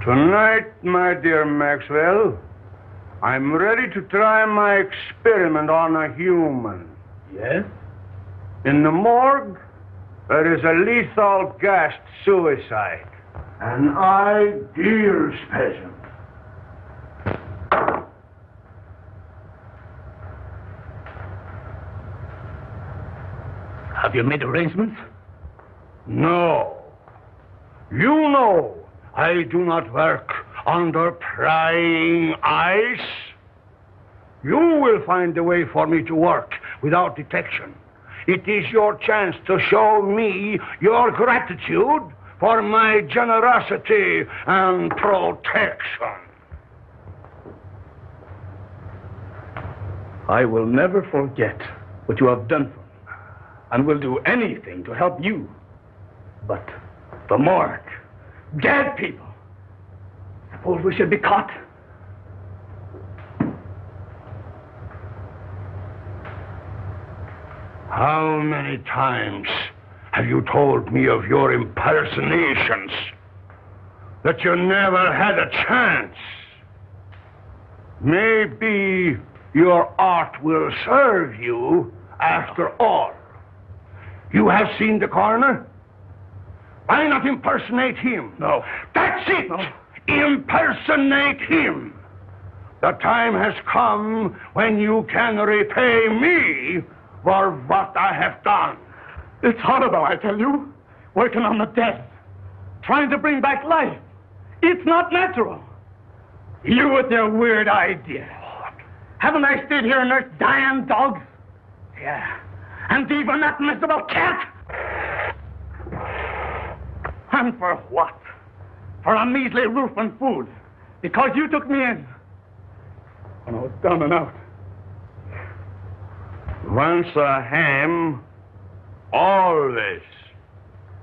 Tonight, my dear Maxwell, I'm ready to try my experiment on a human. Yes? In the morgue, there is a lethal gassed suicide. An ideal specimen. Have you made arrangements? No. You know I do not work under prying eyes. You will find a way for me to work without detection. It is your chance to show me your gratitude for my generosity and protection. I will never forget what you have done for me, and will do anything to help you. But the morgue, dead people. Suppose we should be caught? How many times have you told me of your impersonations? That you never had a chance? Maybe your art will serve you after all. You have seen the coroner? Why not impersonate him? No. That's it! No. Impersonate him! The time has come when you can repay me for what I have done. It's horrible, I tell you. Working on the dead. Trying to bring back life. It's not natural. You with your weird ideas. Haven't I stayed here and nursed dying dogs? Yeah. And even that miserable cat? And for what? For a measly roof and food. Because you took me in. When I was down and out. Once a ham, always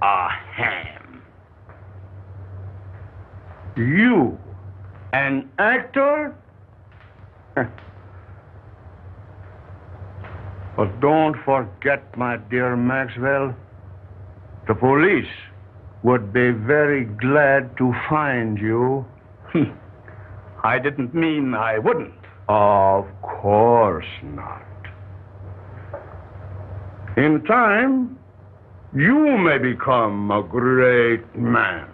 a ham. You, an actor? But don't forget, my dear Maxwell, the police would be very glad to find you. I didn't mean I wouldn't. Of course not. In time, you may become a great man.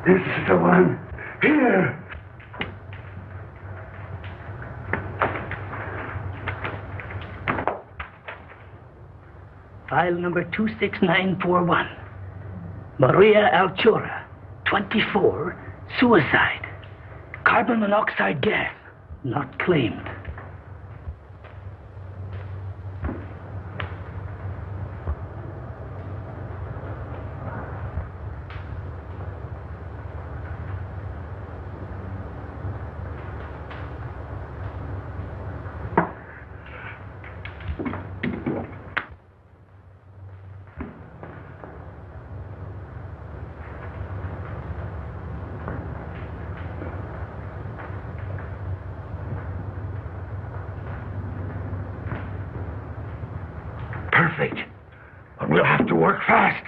This is the one. Here. File number 26941. Maria Altura, 24, suicide. Carbon monoxide gas, not claimed. Perfect. But we'll have to work fast.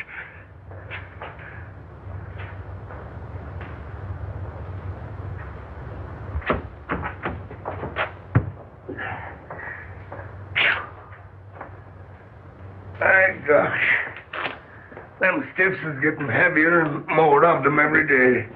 My gosh. Them stiffs is getting heavier and more of them every day.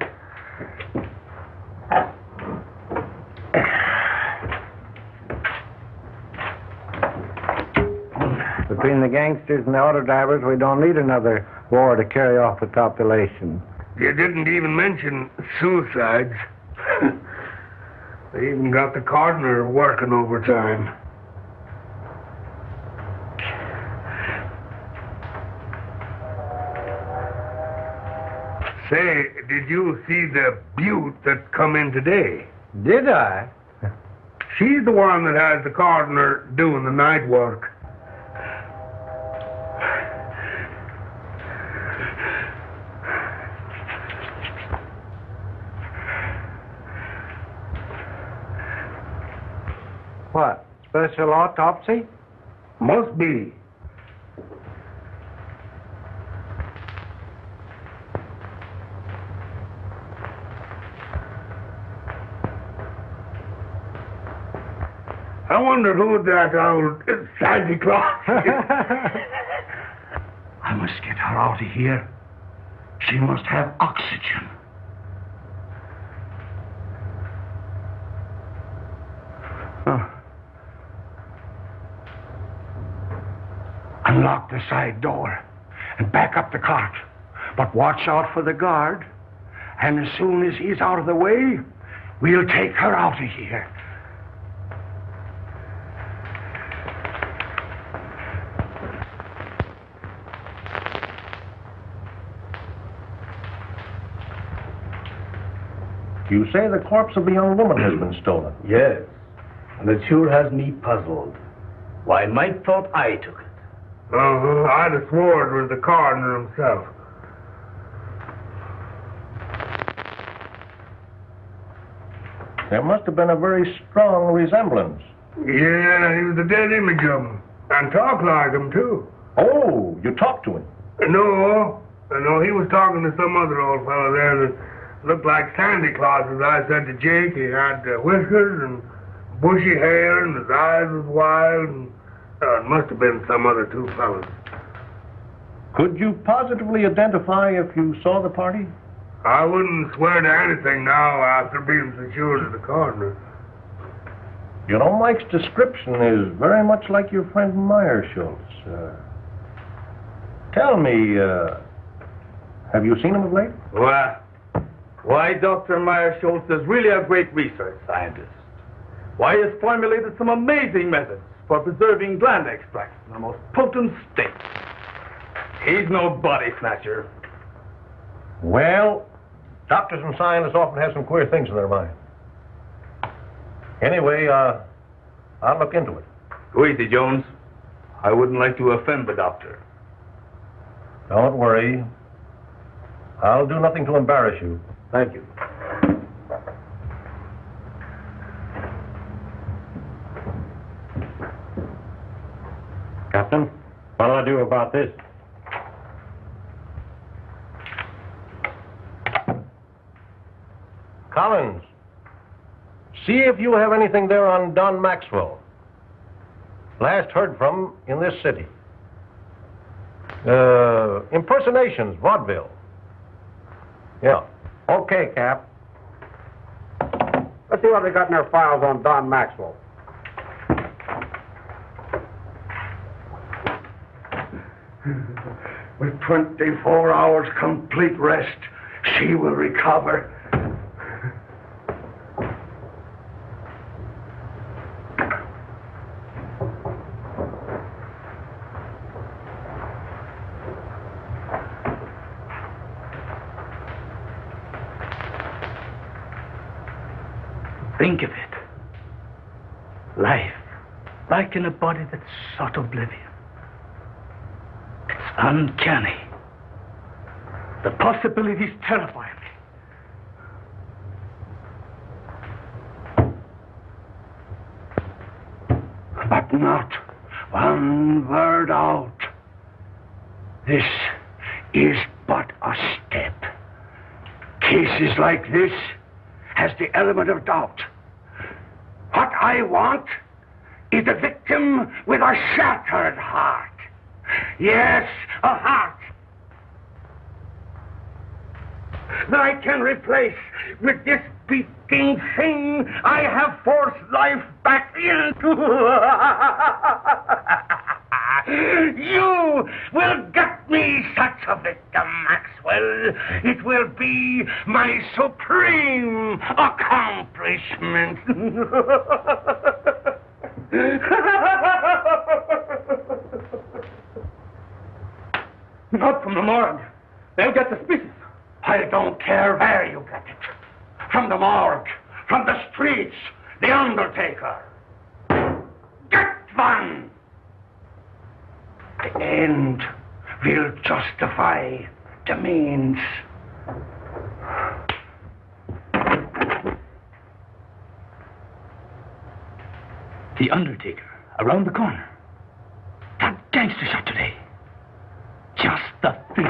Between the gangsters and the auto drivers, we don't need another war to carry off the population. You didn't even mention suicides. They even got the coroner working overtime. Say, did you see the beaut that come in today? Did I? She's the one that has the coroner doing the night work. What? Special autopsy? Must be. I wonder who that old Santa Claus is. I must get her out of here. She must have oxygen. Unlock the side door and back up the cart. But watch out for the guard. And as soon as he's out of the way, we'll take her out of here. You say the corpse of the young woman has been stolen? Yes, and it sure has me puzzled. Why, Mike thought I took it. I'd have swore it was the coroner himself. There must have been a very strong resemblance. Yeah, he was a dead image of him. And talked like him, too. Oh, you talked to him? No, he was talking to some other old fellow there that looked like Santa Claus, as I said to Jake. He had whiskers and bushy hair, and his eyes was wild, and it must have been some other two fellas. Could you positively identify if you saw the party? I wouldn't swear to anything now after being so sure to the coroner. You know, Mike's description is very much like your friend Meyer Schultz. Tell me, have you seen him of late? Why, Dr. Meyer Schultz is really a great research scientist. Why, he has formulated some amazing methods for preserving gland extracts in the most potent state. He's no body snatcher. Well, doctors and scientists often have some queer things in their mind. Anyway, I'll look into it. Go easy, Jones. I wouldn't like to offend the doctor. Don't worry. I'll do nothing to embarrass you. Thank you. Captain, what'll I do about this? Collins, see if you have anything there on Don Maxwell. Last heard from in this city. Impersonations, vaudeville. Yeah. Okay, Cap. Let's see what they got in their files on Don Maxwell. With 24 hours complete rest, she will recover. Think of it. Life, back in a body that's sought oblivion. It's uncanny. The possibilities terrify me. But not one word out. This is but a step. Cases like this has the element of doubt. What I want is a victim with a shattered heart. Yes, a heart that I can replace with this beating thing I have forced life back into. You will get me such a victim, Maxwell. It will be my supreme accomplishment. Not from the morgue. They'll get suspicious. I don't care where you get it. From the morgue, from the streets, the undertaker. Get one! The end will justify the means. The undertaker, around the corner. That gangster shot today. Just the thing.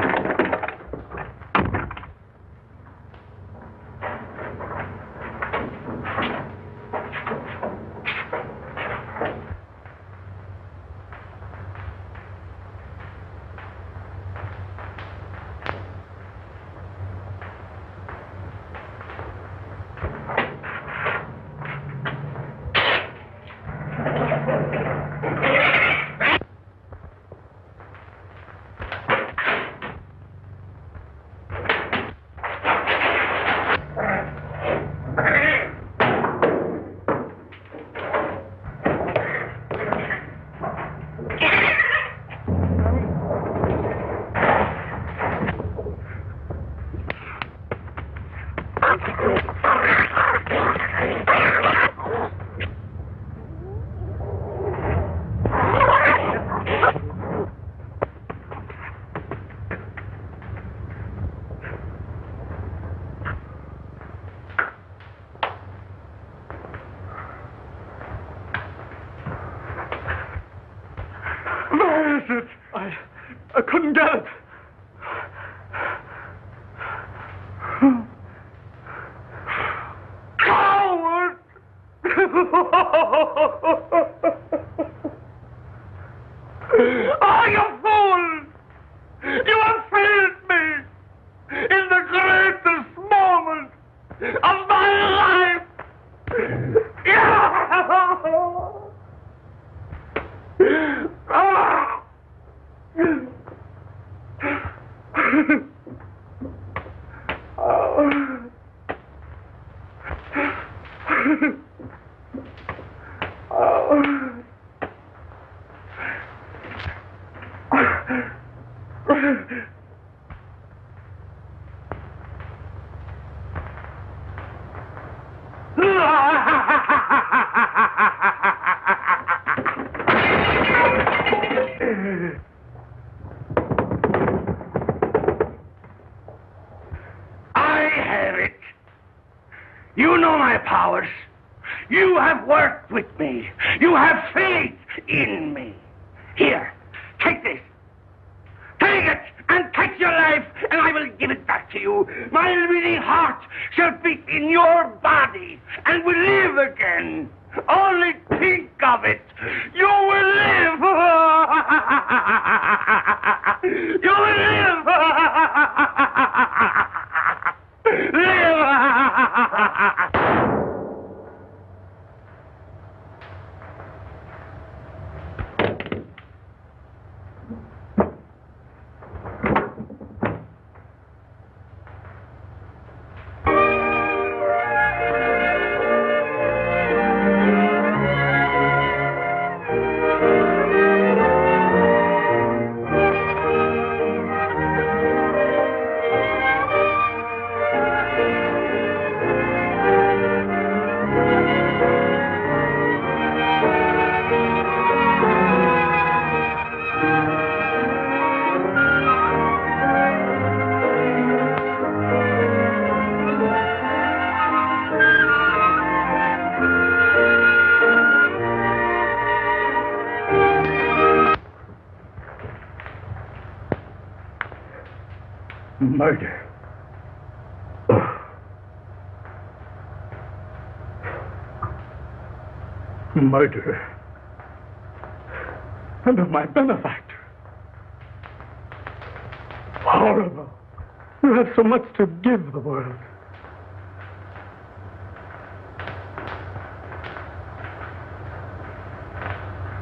I couldn't get it. Coward! Oh, you fool! You have failed me in the greatest moment of my life! I have it. You know my powers. You have worked with me. You have faith in me. Here, take this. Take it and take your life, and I will give it back to you. My living heart shall beat in your body and will live again. Only think of it. You will live. You will live. Live. Murder. Murder. And of my benefactor. Horrible. You have so much to give the world.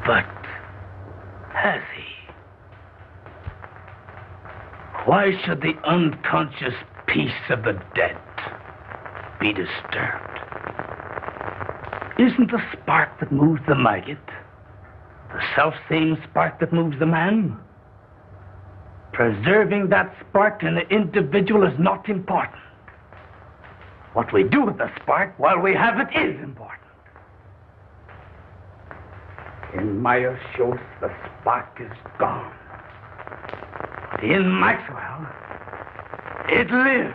But has he? Why should the unconscious peace of the dead be disturbed? Isn't the spark that moves the maggot the self-same spark that moves the man? Preserving that spark in the individual is not important. What we do with the spark while we have it is important. In Meyer-Schultz, the spark is gone. In Maxwell, it lives.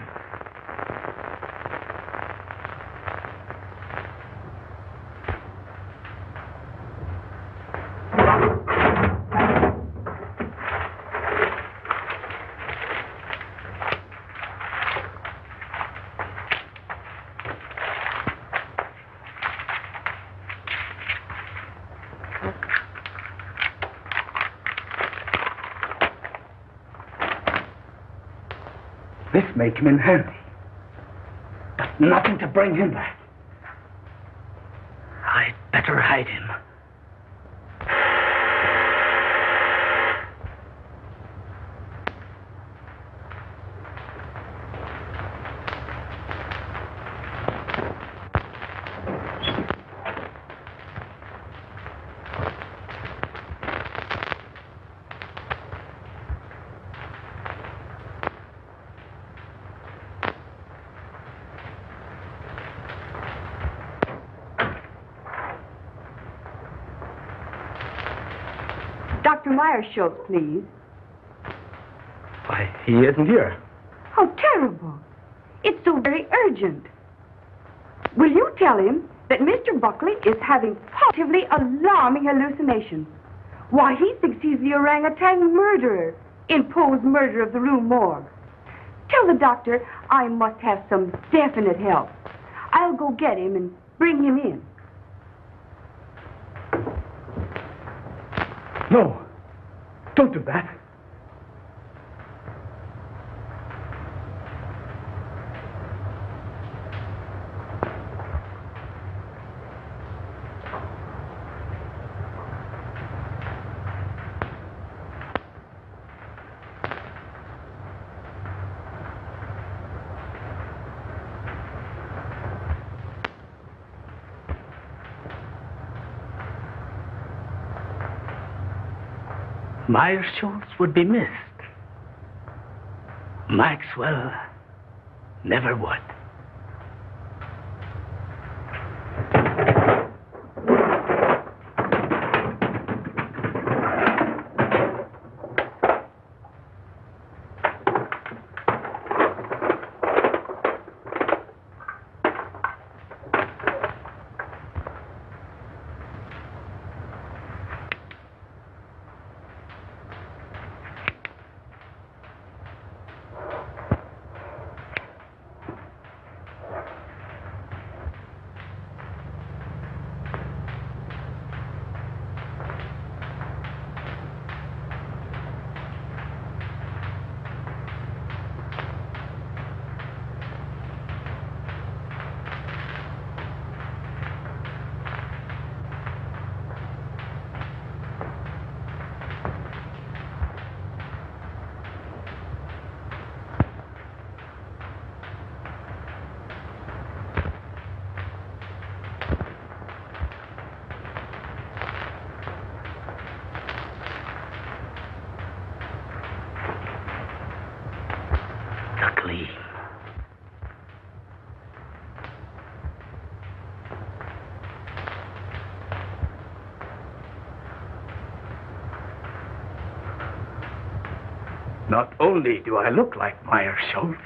This may come in handy, but nothing to bring him back. I'd better hide him. Dr. Meyer-Schultz, please. Why, he isn't here. How terrible. It's so very urgent. Will you tell him that Mr. Buckley is having positively alarming hallucinations? Why, he thinks he's the orangutan murderer in Poe's Murder of the Rue Morgue. Tell the doctor I must have some definite help. I'll go get him and bring him in. No, don't do that. Meyer-Schultz would be missed. Maxwell never would. Not only do I look like Meyer-Schultz,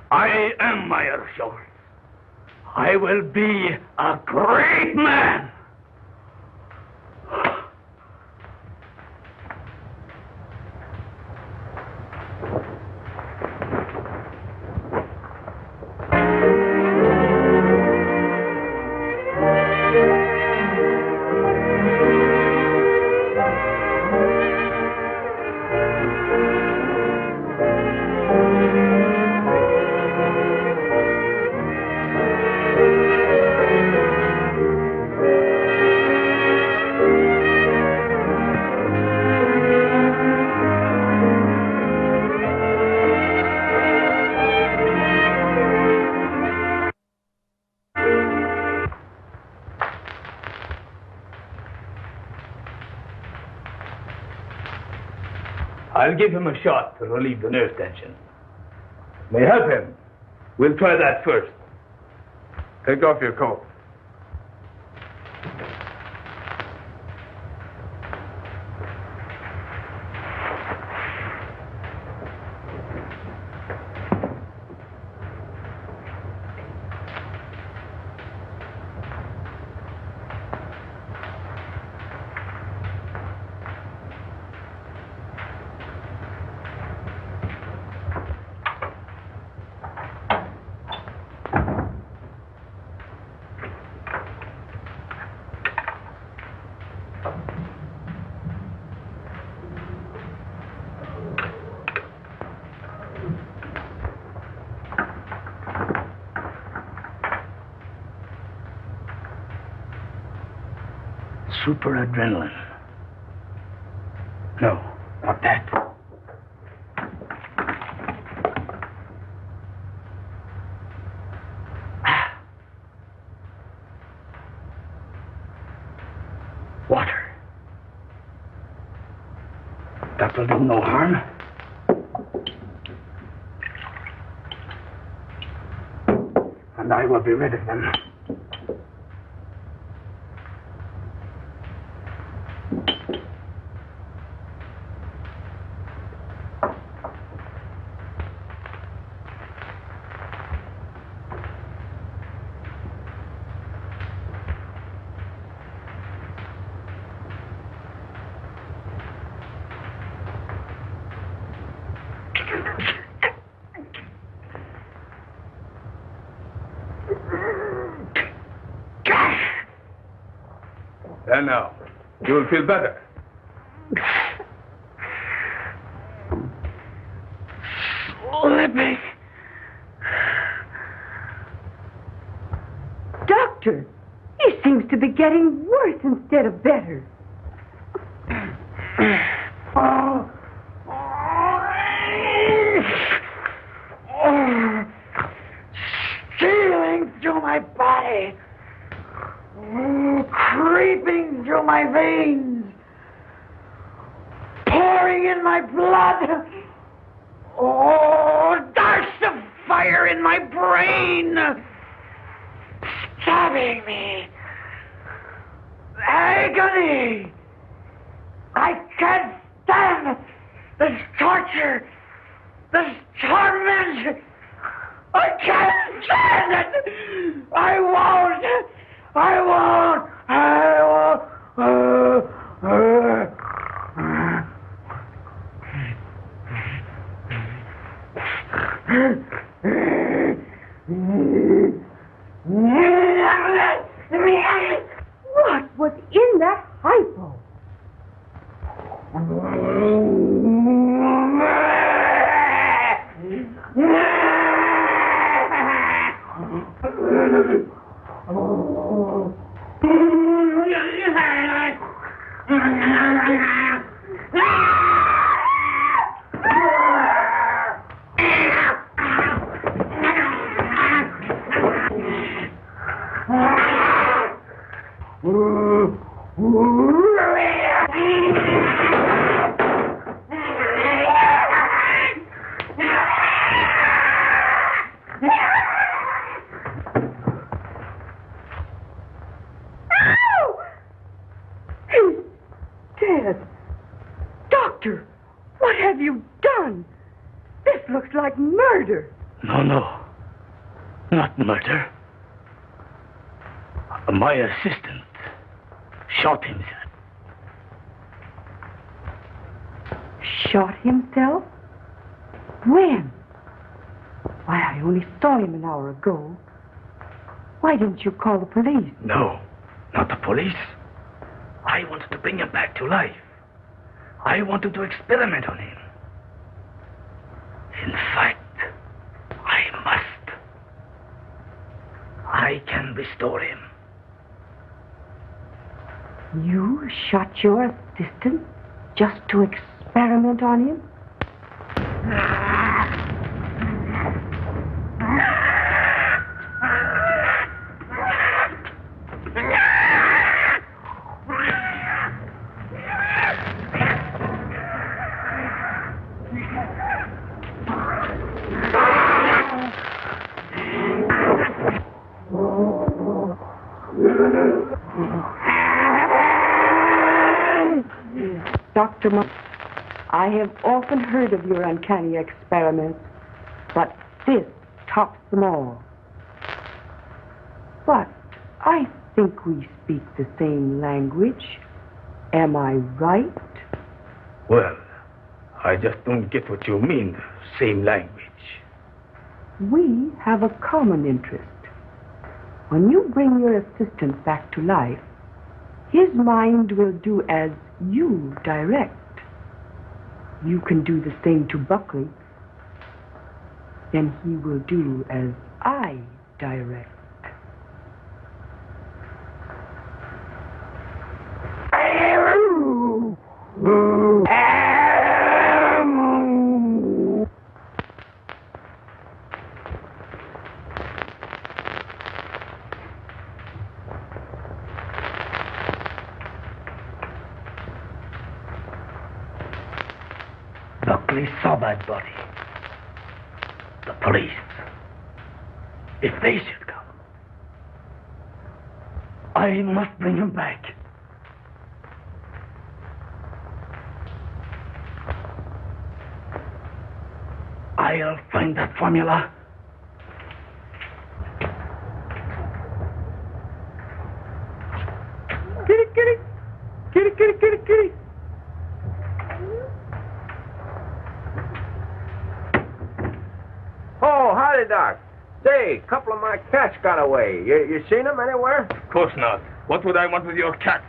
I am Meyer-Schultz. I will be a great man. I'll give him a shot to relieve the nerve tension. May help him. We'll try that first. Take off your coat. Super adrenaline. No, not that. Water. That will do no harm. And I will be rid of them. And now, you will feel better. Slipping. Doctor, he seems to be getting worse instead of better. Stealing through my body. Creeping through my veins, pouring in my blood. Oh, there's the fire in my brain, stabbing me. Agony. I can't stand this torture, this torment. I can't stand it. I won't. I won't. What was in that hypo? Doctor, what have you done? This looks like murder. No. Not murder. My assistant shot himself. Shot himself? When? Why, I only saw him an hour ago. Why didn't you call the police? No, not the police. I wanted to bring him back to life. I wanted to experiment on him. In fact, I must. I can restore him. You shot your assistant just to experiment on him? Dr. I have often heard of your uncanny experiments, but this tops them all. But I think we speak the same language. Am I right? Well, I just don't get what you mean, same language. We have a common interest. When you bring your assistant back to life, his mind will do as you direct. You can do the same to Buckley, and he will do as I direct. Buckley saw that body. The police. If they should come, I must bring him back. I'll find that formula. Kitty, kitty. Kitty, kitty, kitty, kitty. Oh, howdy, Doc. Say, a couple of my cats got away. You seen them anywhere? Of course not. What would I want with your cats?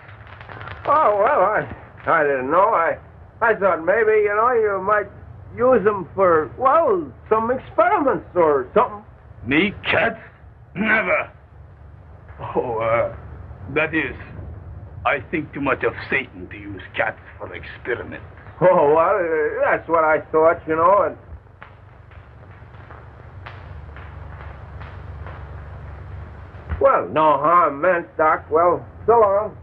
Oh, well, I didn't know. I thought maybe, you might use them for, well, some experiments or something. Me, cats? Never. Oh, that is, I think too much of Satan to use cats for experiments. Oh, well, that's what I thought, and... Well, no harm meant, Doc. Well, so long.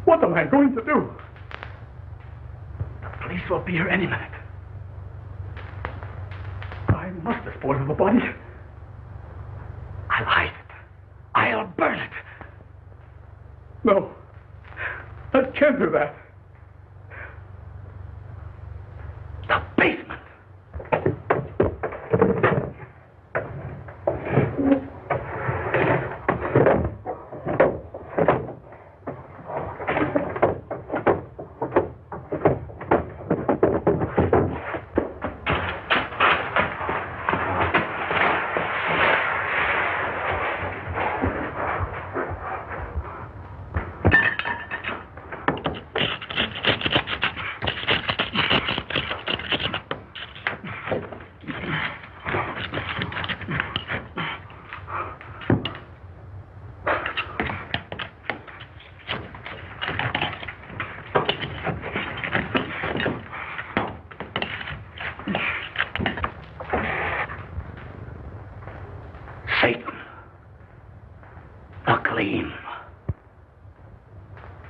What am I going to do? The police will be here any minute. I must dispose of the body. I'll hide it. I'll burn it. No, I can't do that. The basement.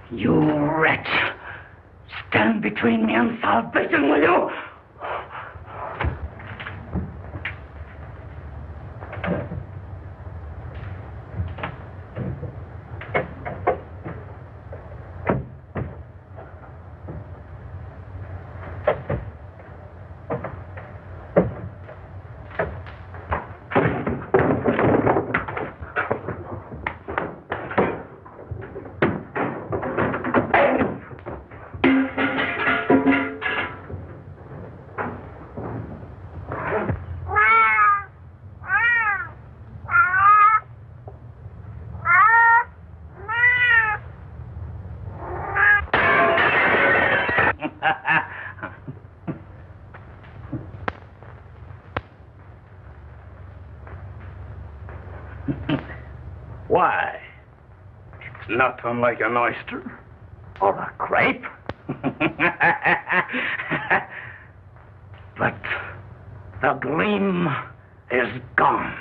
You wretch! Stand between me and salvation, will you? Why? It's not unlike an oyster or a grape. But the gleam is gone.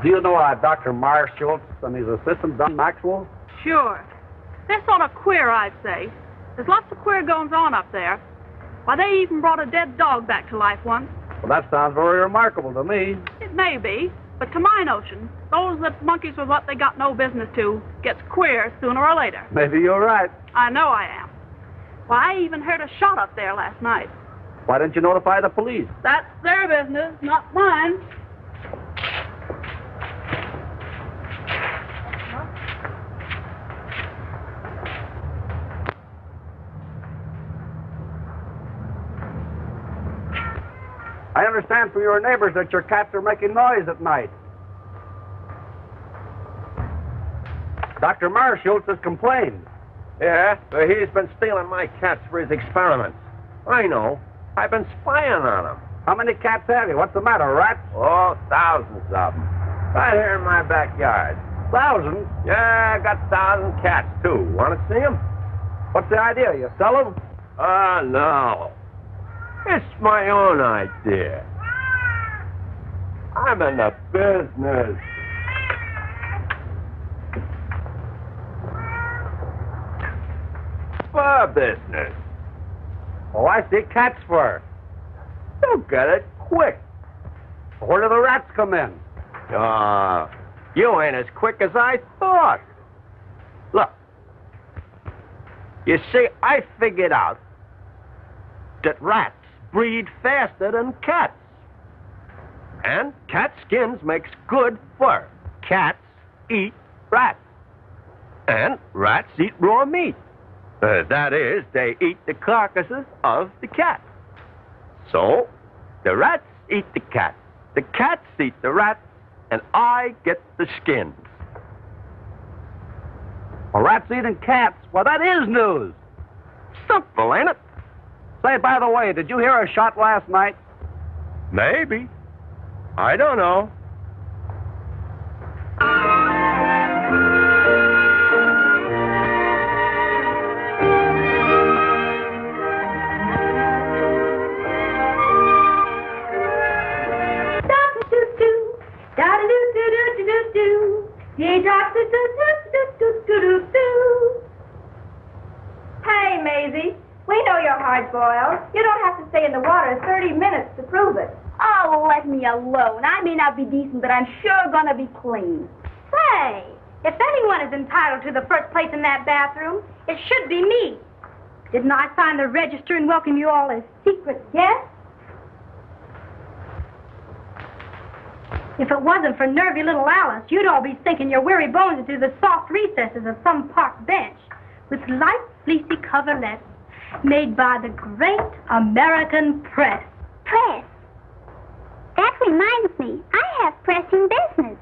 Do you know Dr. Marshall and his assistant, Don Maxwell? Sure. They're sort of queer, I'd say. There's lots of queer goings-on up there. Why, they even brought a dead dog back to life once. Well, that sounds very remarkable to me. It may be, but to my notion, those that monkeys with what they got no business to gets queer sooner or later. Maybe you're right. I know I am. Why, I even heard a shot up there last night. Why didn't you notify the police? That's their business, not mine. I understand from your neighbors that your cats are making noise at night. Dr. Marshall has complained. Yeah, but he's been stealing my cats for his experiments. I know. I've been spying on him. How many cats have you? What's the matter, rats? Oh, thousands of them. Right here in my backyard. Thousands? Yeah, I got 1,000 cats, too. Want to see them? What's the idea? You sell them? No. It's my own idea. I'm in the business. For business. Oh, I see. Cat's fur. You'll get it quick. Where do the rats come in? You ain't as quick as I thought. Look. You see, I figured out that rats breed faster than cats. And cat skins makes good fur. Cats eat rats. And rats eat raw meat. That is, they eat the carcasses of the cats. So, the rats eat the cats. The cats eat the rats, and I get the skins. Well, rats eating cats? Well, that is news. Simple, ain't it? Say, by the way, did you hear a shot last night? Maybe. I don't know. Hey, Maisie. We know you're hard-boiled. You don't have to stay in the water 30 minutes to prove it. Oh, let me alone. I may not be decent, but I'm sure gonna be clean. Say, if anyone is entitled to the first place in that bathroom, it should be me. Didn't I sign the register and welcome you all as secret guests? If it wasn't for nervy little Alice, you'd all be sinking your weary bones into the soft recesses of some park bench with light, fleecy coverlets made by the great American press. Press? That reminds me, I have pressing business.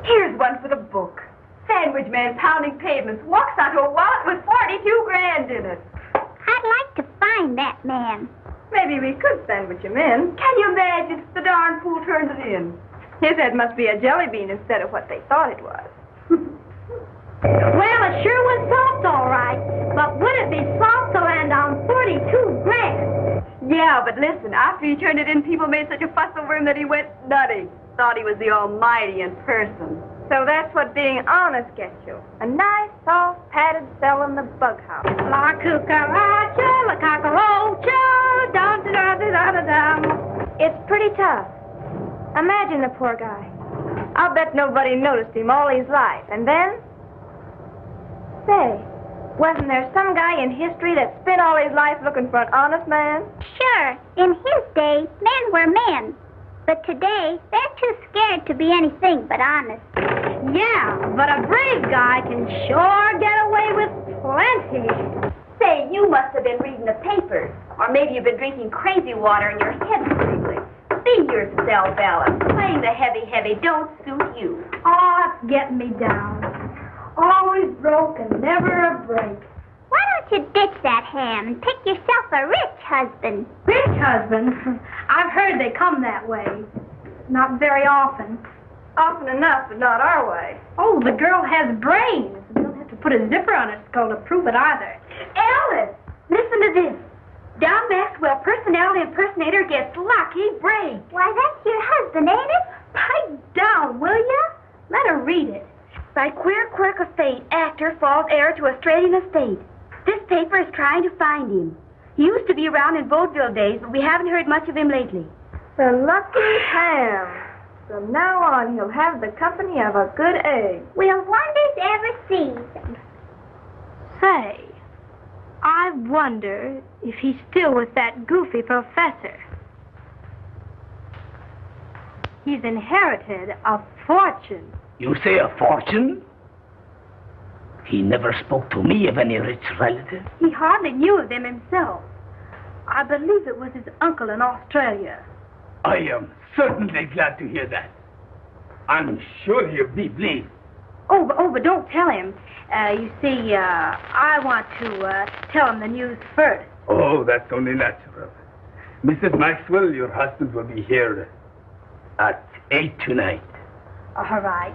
Here's one for the book. Sandwich man pounding pavements walks onto a wallet with 42 grand in it. I'd like to find that man. Maybe we could sandwich him in. Can you imagine? The darn fool turned it in. His head must be a jelly bean instead of what they thought it was. Well, it sure was soft, all right. But would it be soft to land on 42 grand? Yeah, but listen, after he turned it in, people made such a fuss over him that he went nutty. Thought he was the Almighty in person. So that's what being honest gets you. A nice, soft, padded cell in the bug house. La cucaracha, la cockroacha, dum-da-da-da-da-dum. It's pretty tough. Imagine the poor guy. I'll bet nobody noticed him all his life. And then? Say, wasn't there some guy in history that spent all his life looking for an honest man? Sure, in his day, men were men. But today, they're too scared to be anything but honest. Yeah, but a brave guy can sure get away with plenty. Say, you must have been reading the papers. Or maybe you've been drinking crazy water and your head's tingling. Be yourself, Alice. Playing the heavy don't suit you. Oh, it's getting me down. Always broke and never a break. Why don't you ditch that ham and pick yourself a rich husband? Rich husband? I've heard they come that way. Not very often. Often enough, but not our way. Oh, the girl has brains. We don't have to put a zipper on her skull to prove it either. Alice, listen to this. Don Maxwell, personality impersonator, gets lucky break. Why, that's your husband, ain't it? Pipe down, will ya? Let her read it. By queer quirk of fate, actor falls heir to Australian estate. This paper is trying to find him. He used to be around in vaudeville days, but we haven't heard much of him lately. The lucky ham. From now on, he'll have the company of a good egg. Will wonders ever cease? Say, I wonder if he's still with that goofy professor. He's inherited a fortune. You say a fortune? He never spoke to me of any rich relative. He hardly knew of them himself. I believe it was his uncle in Australia. I am certainly glad to hear that. I'm sure you'll be pleased. Oh, but don't tell him. You see, I want to tell him the news first. Oh, that's only natural. Mrs. Maxwell, your husband will be here at 8 tonight. All right.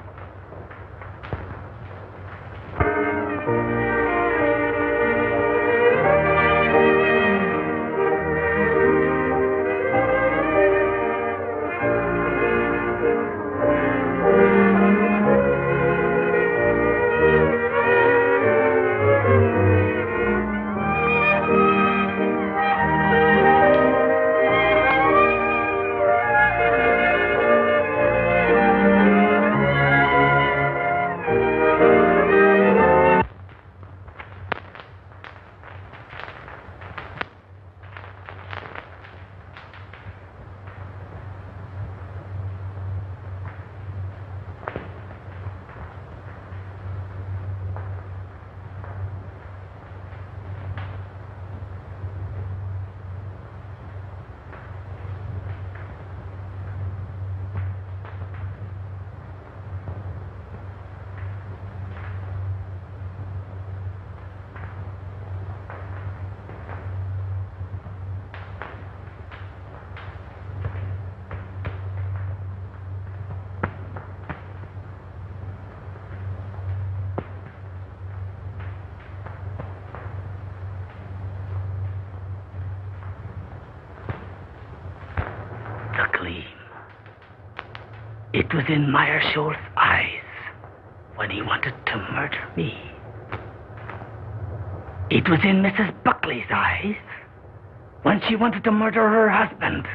It was in Meyershaw's eyes when he wanted to murder me. It was in Mrs. Buckley's eyes when she wanted to murder her husband.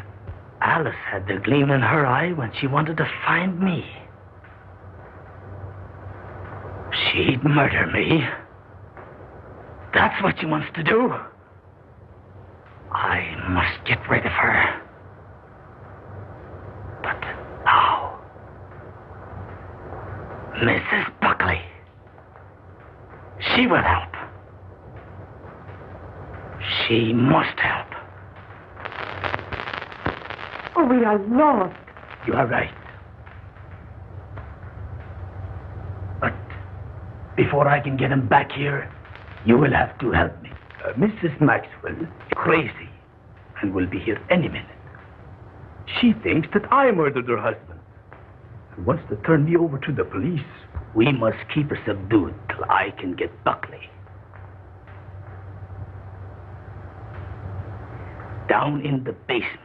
Alice had the gleam in her eye when she wanted to find me. She'd murder me. That's what she wants to do. I must get rid of her. But how? Mrs. Buckley. She will help. She must help. Oh, we are lost. You are right. But before I can get him back here, you will have to help me. Mrs. Maxwell is crazy and will be here any minute. She thinks that I murdered her husband and wants to turn me over to the police. We must keep her subdued till I can get Buckley. Down in the basement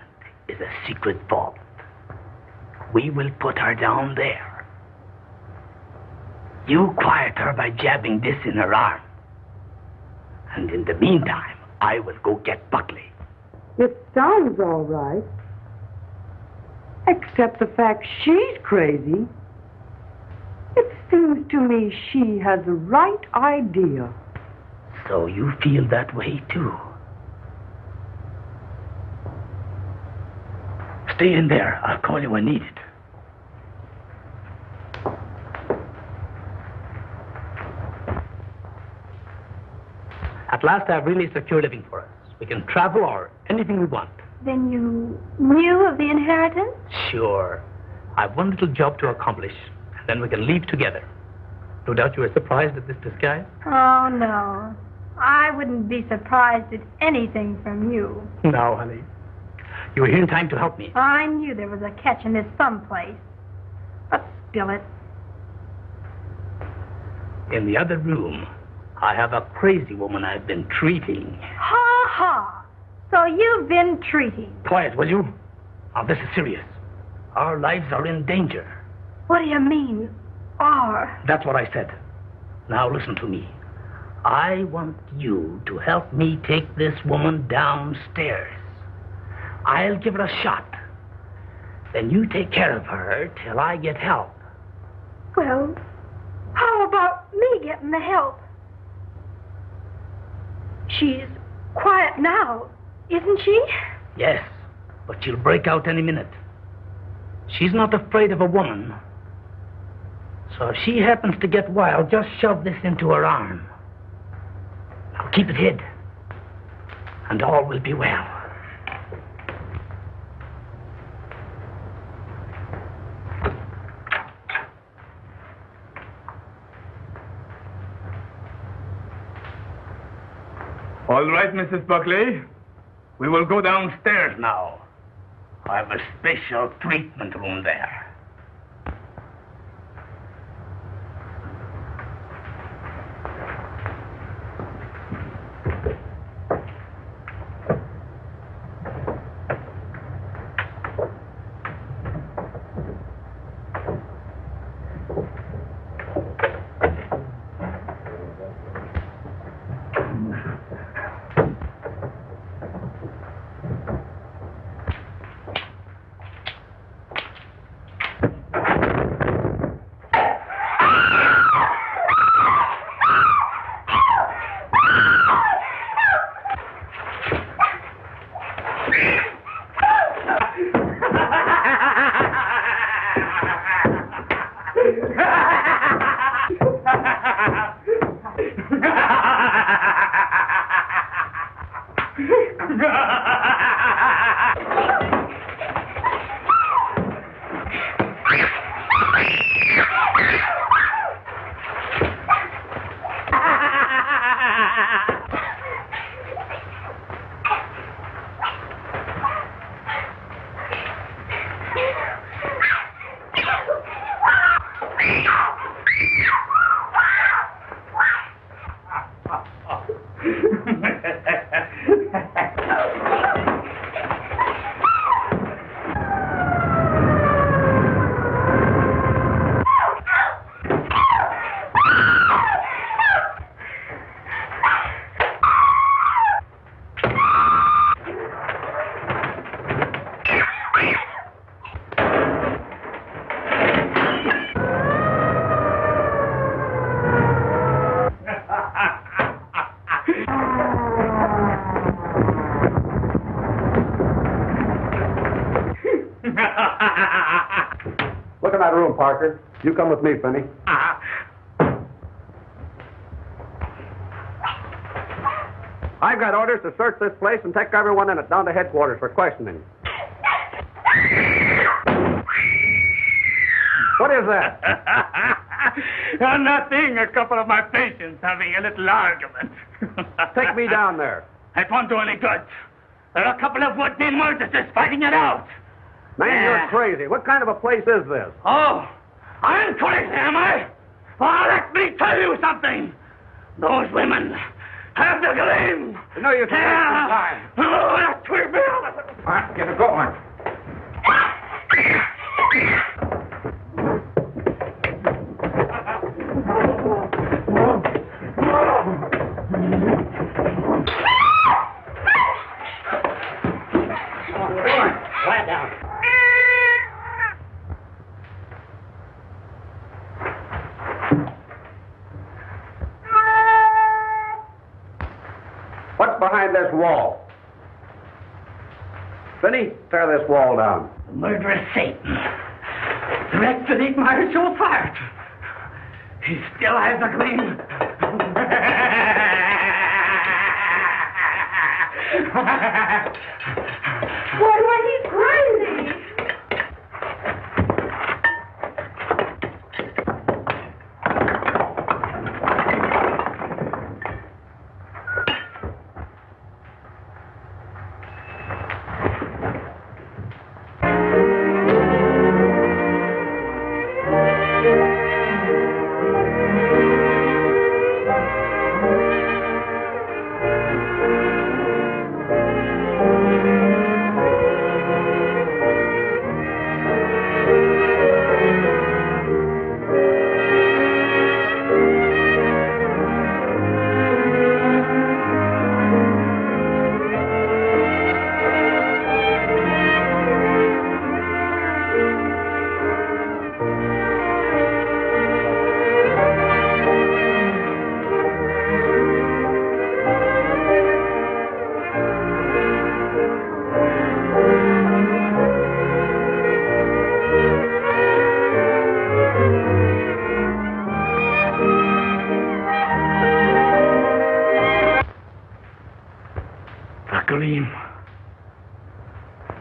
is a secret vault. We will put her down there. You quiet her by jabbing this in her arm. And in the meantime, I will go get Buckley. It sounds all right. Except the fact she's crazy. It seems to me she has the right idea. So you feel that way, too? Stay in there. I'll call you when needed. At last, I've really secured living for us. We can travel or anything we want. Then you knew of the inheritance? Sure. I've one little job to accomplish, and then we can leave together. No doubt you were surprised at this disguise? Oh, no. I wouldn't be surprised at anything from you. Now, honey, You were here in time to help me. I knew there was a catch in this someplace. But spill it. In the other room, I have a crazy woman I've been treating. Ha ha! So you've been treating. Quiet, will you? Now, this is serious. Our lives are in danger. What do you mean, are? That's what I said. Now, listen to me. I want you to help me take this woman downstairs. I'll give her a shot. Then you take care of her till I get help. Well, how about me getting the help? She's quiet now, isn't she? Yes, but she'll break out any minute. She's not afraid of a woman. So if she happens to get wild, just shove this into her arm. Now keep it hid, and all will be well. All right, Mrs. Buckley. We will go downstairs now. I have a special treatment room there. Look in that room, Parker. You come with me, Finney. I've got orders to search this place and take everyone in it down to headquarters for questioning. What is that? Nothing. A couple of my patients having a little argument. Take me down there. It won't do any good. There are a couple of would-be murderers fighting it out. Man, you're crazy. What kind of a place is this? Oh, I'm crazy, am I? Well, let me tell you something. Those women have the gleam. No, you can't waste your time. Oh, that will be all. All right, get it going. Quiet down. What's behind this wall? Finney, tear this wall down. Murderous Satan. The wretch that ate my soul apart. He still has a gleam. Why, he's crazy.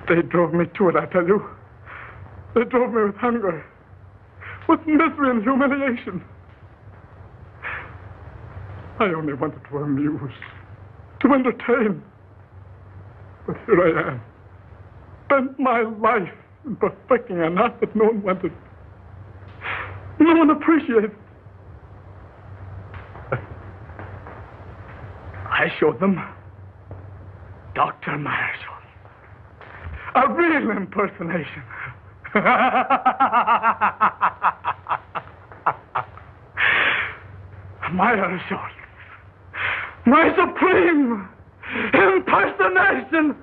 They drove me to it, I tell you. They drove me with hunger, with misery and humiliation. I only wanted to amuse, to entertain. But here I am, spent my life in perfecting an art that no one wanted. No one appreciated. I showed them Dr. Marshall. A real impersonation. Marshall. My supreme impersonation.